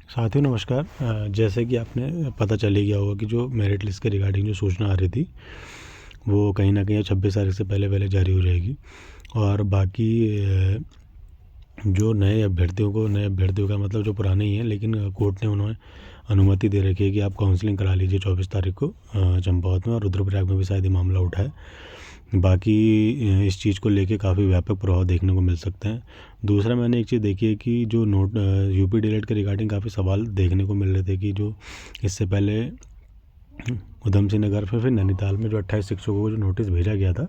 साथियों नमस्कार। जैसे कि आपने पता चल ही गया होगा कि जो मेरिट लिस्ट के रिगार्डिंग जो सूचना आ रही थी वो कहीं न कहीं 26 तारीख से पहले जारी हो जाएगी। और बाकी जो नए अभ्यर्थियों का मतलब जो पुराने ही हैं, लेकिन कोर्ट ने उन्हें अनुमति दे रखी है कि आप काउंसलिंग करा लीजिए 24 तारीख को चंपावत में, और रुद्रप्रयाग में भी शायद ये मामला उठा है। बाकी इस चीज़ को लेके काफ़ी व्यापक प्रभाव देखने को मिल सकते हैं। दूसरा मैंने एक चीज़ देखी है कि जो यूपी डीएलएड के रिगार्डिंग काफ़ी सवाल देखने को मिल रहे थे कि जो इससे पहले उधम सिंह नगर में फिर नैनीताल में जो 28 शिक्षकों को जो नोटिस भेजा गया था,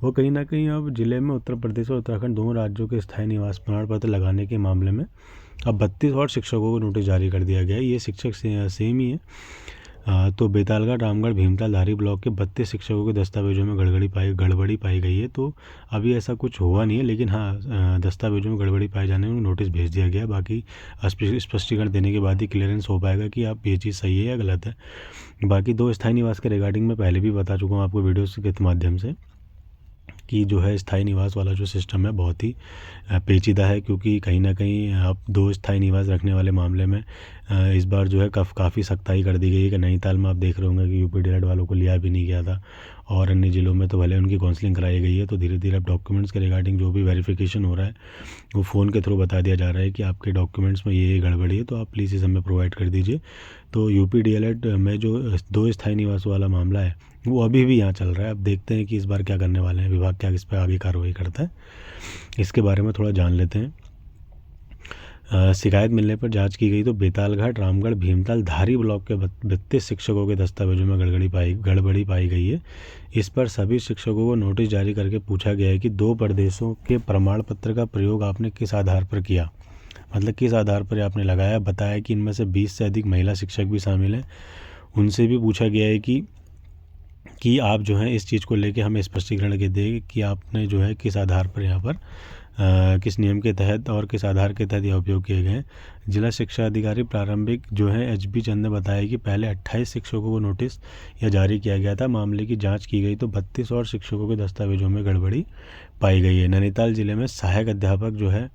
वो कहीं न कहीं अब ज़िले में उत्तर प्रदेश और उत्तराखंड दोनों राज्यों के स्थायी निवास प्रमाण पत्र लगाने के मामले में अब 32 और शिक्षकों को नोटिस जारी कर दिया गया है। ये शिक्षक सेम ही है। तो बेतालगढ़, रामगढ़, भीमताल, धारी ब्लॉक के 32 शिक्षकों के दस्तावेजों में गड़बड़ी पाई गई है। तो अभी ऐसा कुछ हुआ नहीं है, लेकिन हाँ, दस्तावेजों में गड़बड़ी पाए जाने में नोटिस भेज दिया गया है। बाकी स्पष्टीकरण देने के बाद ही क्लियरेंस हो पाएगा कि आप ये चीज़ सही है या गलत है। बाकी 2 स्थायी निवास के रिगार्डिंग मैं पहले भी बता चुका हूँ आपको वीडियोस के माध्यम से कि जो है स्थायी निवास वाला जो सिस्टम है बहुत ही पेचीदा है, क्योंकि कहीं न कहीं आप 2 स्थायी निवास रखने वाले मामले में इस बार जो है काफ़ी सख्ताई कर दी गई है कि नैनीताल में आप देख रहे होंगे कि यूपी डीएलएड वालों को लिया भी नहीं गया था, और अन्य ज़िलों में तो भले उनकी काउंसलिंग कराई गई है। तो धीरे धीरे अब डॉक्यूमेंट्स के रिगार्डिंग जो भी वेरिफिकेशन हो रहा है वो फ़ोन के थ्रू बता दिया जा रहा है कि आपके डॉक्यूमेंट्स में ये गड़बड़ी है, तो आप प्लीज़ इसे हमें प्रोवाइड कर दीजिए। तो यूपी डीएलएड में जो 2 स्थायी निवास वाला मामला है वो अभी भी यहाँ चल रहा है। अब देखते हैं कि इस बार क्या करने वाले हैं, विभाग क्या इस पर आगे कार्रवाई करता है, इसके बारे में थोड़ा जान लेते हैं। शिकायत मिलने पर जांच की गई तो बेतालघाट, रामगढ़, भीमताल, धारी ब्लॉक के 32 शिक्षकों के दस्तावेजों में गड़बड़ी पाई गई है। इस पर सभी शिक्षकों को नोटिस जारी करके पूछा गया है कि 2 प्रदेशों के प्रमाण पत्र का प्रयोग आपने किस आधार पर किया, मतलब किस आधार पर आपने लगाया। बताया कि इनमें से 20 से अधिक महिला शिक्षक भी शामिल हैं। उनसे भी पूछा गया है कि आप जो है इस चीज़ को लेके हमें स्पष्टीकरण के दें कि आपने जो है किस आधार पर यहाँ पर किस नियम के तहत और किस आधार के तहत यह उपयोग किए गए हैं। जिला शिक्षा अधिकारी प्रारंभिक जो है एचबी चंद ने बताया कि पहले 28 शिक्षकों को नोटिस यह जारी किया गया था। मामले की जांच की गई तो 32 और शिक्षकों के दस्तावेजों में गड़बड़ी पाई गई है। नैनीताल जिले में सहायक अध्यापक जो है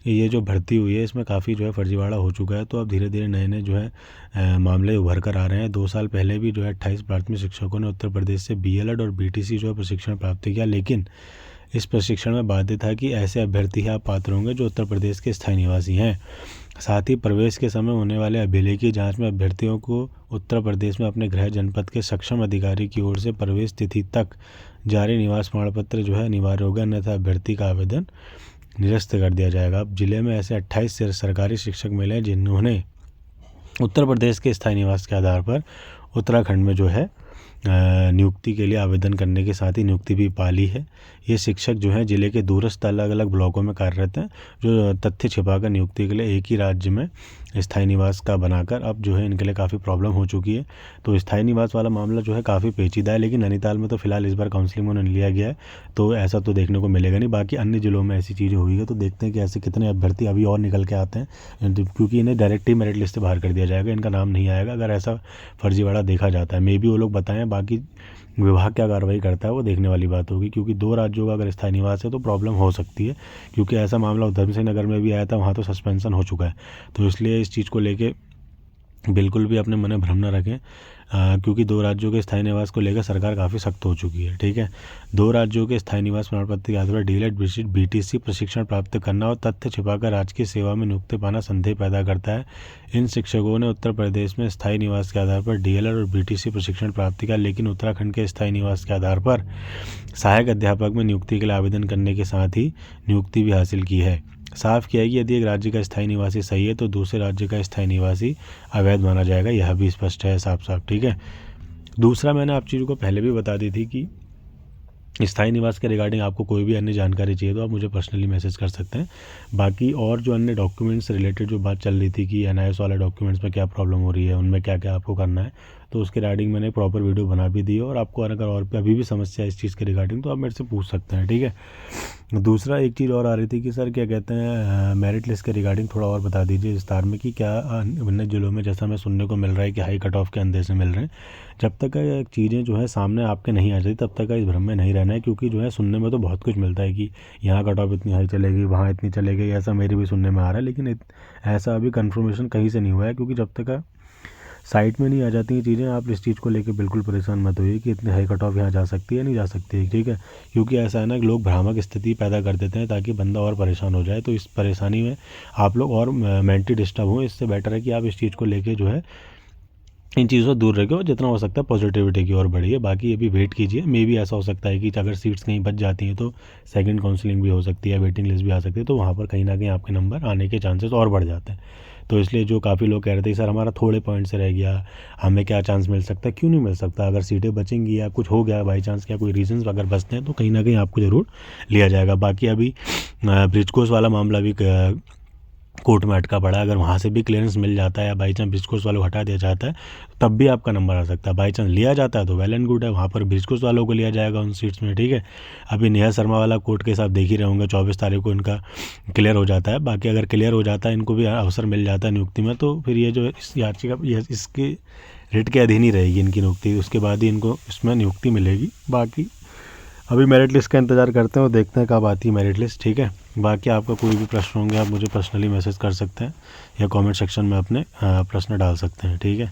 ये जो भर्ती हुई है इसमें काफ़ी जो है फर्जीवाड़ा हो चुका है। तो अब धीरे धीरे नए जो है मामले उभर कर आ रहे हैं। 2 साल पहले भी जो है 28 प्राथमिक शिक्षकों ने उत्तर प्रदेश से बीएलएड और बीटीसी जो है प्रशिक्षण प्राप्त किया, लेकिन इस प्रशिक्षण में बाध्य था कि ऐसे अभ्यर्थी ही आप पात्र होंगे जो उत्तर प्रदेश के स्थायी निवासी हैं। साथ ही प्रवेश के समय होने वाले अभिलेखीय जांच में अभ्यर्थियों को उत्तर प्रदेश में अपने गृह जनपद के सक्षम अधिकारी की ओर से प्रवेश तिथि तक जारी निवास प्रमाण पत्र जो है अनिवार्य होगा, अन्यथा अभ्यर्थी का आवेदन निरस्त कर दिया जाएगा। अब जिले में ऐसे 28 सरकारी शिक्षक मिले हैं जिन्होंने उत्तर प्रदेश के स्थायी निवास के आधार पर उत्तराखंड में जो है नियुक्ति के लिए आवेदन करने के साथ ही नियुक्ति भी पाली है। ये शिक्षक जो हैं जिले के दूरस्थ अलग अलग ब्लॉकों में कार्यरत हैं, जो तथ्य छिपाकर नियुक्ति के लिए एक ही राज्य में स्थायी निवास का बनाकर अब जो है इनके लिए काफ़ी प्रॉब्लम हो चुकी है। तो स्थायी निवास वाला मामला जो है काफ़ी पेचीदा है, लेकिन नैनीताल में तो फिलहाल इस बार काउंसलिंग में लिया गया है, तो ऐसा तो देखने को मिलेगा नहीं। बाकी अन्य जिलों में ऐसी चीज़ें हुई है, तो देखते हैं कि ऐसे कितने अभ्यर्थी अभी और निकल के आते हैं, क्योंकि इन्हें डायरेक्ट ही मेरिट लिस्ट से बाहर कर दिया जाएगा, इनका नाम नहीं आएगा अगर ऐसा फर्जीवाड़ा देखा जाता है। मे भी वो लोग बताएं, बाकी विभाग क्या कार्रवाई करता है वो देखने वाली बात होगी, क्योंकि 2 राज्यों का अगर स्थायी निवास है तो प्रॉब्लम हो सकती है, क्योंकि ऐसा मामला उधम सिंह नगर में भी आया था, वहाँ तो सस्पेंशन हो चुका है। तो इसलिए इस चीज़ को लेके बिल्कुल भी अपने मन में भ्रम न रखें, क्योंकि 2 राज्यों के स्थायी निवास को लेकर सरकार काफ़ी सख्त हो चुकी है। ठीक है, 2 राज्यों के स्थायी निवास प्रमाण पत्र के आधार पर डीएलएड बीटीसी प्रशिक्षण प्राप्त करना और तथ्य छिपाकर राजकीय सेवा में नियुक्ति पाना संदेह पैदा करता है। इन शिक्षकों ने उत्तर प्रदेश में स्थायी निवास के आधार पर डीएलएड और बीटीसी प्रशिक्षण प्राप्त किया, लेकिन उत्तराखंड के स्थायी निवास के आधार पर सहायक अध्यापक में नियुक्ति के लिए आवेदन करने के साथ ही नियुक्ति भी हासिल की है। साफ किया है कि यदि एक राज्य का स्थायी निवासी सही है तो दूसरे राज्य का स्थायी निवासी अवैध माना जाएगा, यह भी स्पष्ट है साफ साफ। ठीक है, दूसरा मैंने आप चीज़ों को पहले भी बता दी थी कि स्थायी निवास के रिगार्डिंग आपको कोई भी अन्य जानकारी चाहिए तो आप मुझे पर्सनली मैसेज कर सकते हैं। बाकी और जो अन्य डॉक्यूमेंट्स रिलेटेड जो बात चल रही थी कि एनआईएस वाले डॉक्यूमेंट्स में क्या प्रॉब्लम हो रही है, उनमें क्या क्या आपको करना है, तो उसके रिगार्डिंग मैंने प्रॉपर वीडियो बना भी दी है। और आपको अगर और अभी भी समस्या है इस चीज़ के रिगार्डिंग तो आप मेरे से पूछ सकते हैं, ठीक है। दूसरा एक चीज़ और आ रही थी कि सर क्या कहते हैं मेरिट लिस्ट के रिगार्डिंग थोड़ा और बता दीजिए विस्तार में कि क्या विभिन्न जिलों में जैसा हमें सुनने को मिल रहा है कि हाई कट ऑफ के अंदर से मिल रहे हैं। जब तक चीज़ें जो है सामने आपके नहीं आ जाती तब तक इस भ्रम में नहीं रहना है, क्योंकि जो है सुनने में तो बहुत कुछ मिलता है कि यहाँ कट ऑफ इतनी हाई चलेगी, वहाँ इतनी चलेगी, ऐसा मेरे भी सुनने में आ रहा है। लेकिन ऐसा अभी कन्फर्मेशन कहीं से नहीं हुआ है, क्योंकि जब तक साइट में नहीं आ जाती हैं चीज़ें आप इस चीज़ को लेकर बिल्कुल परेशान मत होइए कि इतनी हाई कट ऑफ यहाँ जा सकती है नहीं जा सकती है, ठीक है। क्योंकि ऐसा है ना कि लोग भ्रामक स्थिति पैदा कर देते हैं ताकि बंदा और परेशान हो जाए, तो इस परेशानी में आप लोग और मेंटली डिस्टर्ब हो। इससे बेटर है कि आप इस चीज़ को लेके जो है इन चीज़ों से दूर रह के और जितना हो सकता है पॉजिटिविटी की ओर बढ़िए। बाकी अभी वेट कीजिए, मे भी ऐसा हो सकता है कि अगर सीट्स कहीं बच जाती हैं तो सेकंड काउंसलिंग भी हो सकती है, वेटिंग लिस्ट भी आ सकती है, तो वहाँ पर कहीं ना कहीं आपके नंबर आने के चांसेस और बढ़ जाते हैं। तो इसलिए जो काफ़ी लोग कह रहे थे सर हमारा थोड़े पॉइंट से रह गया, हमें क्या चांस मिल सकता है, क्यों नहीं मिल सकता। अगर सीटें बचेंगी या कुछ हो गया बाई चांस, क्या कोई रीजंस अगर बचते हैं तो कहीं ना कहीं आपको ज़रूर लिया जाएगा। बाकी अभी ब्रिज वाला मामला भी कोर्ट में अटका पड़ा है। अगर वहाँ से भी क्लियरेंस मिल जाता है या बाई चांस ब्रिज वालों को हटा दिया जाता है तब भी आपका नंबर आ सकता है। बाई चांस लिया जाता है तो वेल एंड गुड है, वहाँ पर ब्रिज वालों को लिया जाएगा उन सीट्स में, ठीक है। अभी नेहा शर्मा वाला कोर्ट के हिसाब देख ही रहे होंगे, 24 तारीख को इनका क्लियर हो जाता है। बाकी अगर क्लियर हो जाता है, इनको भी अवसर मिल जाता है नियुक्ति में, तो फिर ये जो इस याचिका इसके रेट के अधीन ही रहेगी इनकी नियुक्ति, उसके बाद ही इनको इसमें नियुक्ति मिलेगी। बाकी अभी मेरिट लिस्ट का इंतज़ार करते हैं और देखते हैं कब आती है मेरिट लिस्ट, ठीक है। बाकी आपका कोई भी प्रश्न होंगे आप मुझे पर्सनली मैसेज कर सकते हैं या कमेंट सेक्शन में अपने प्रश्न डाल सकते हैं, ठीक है।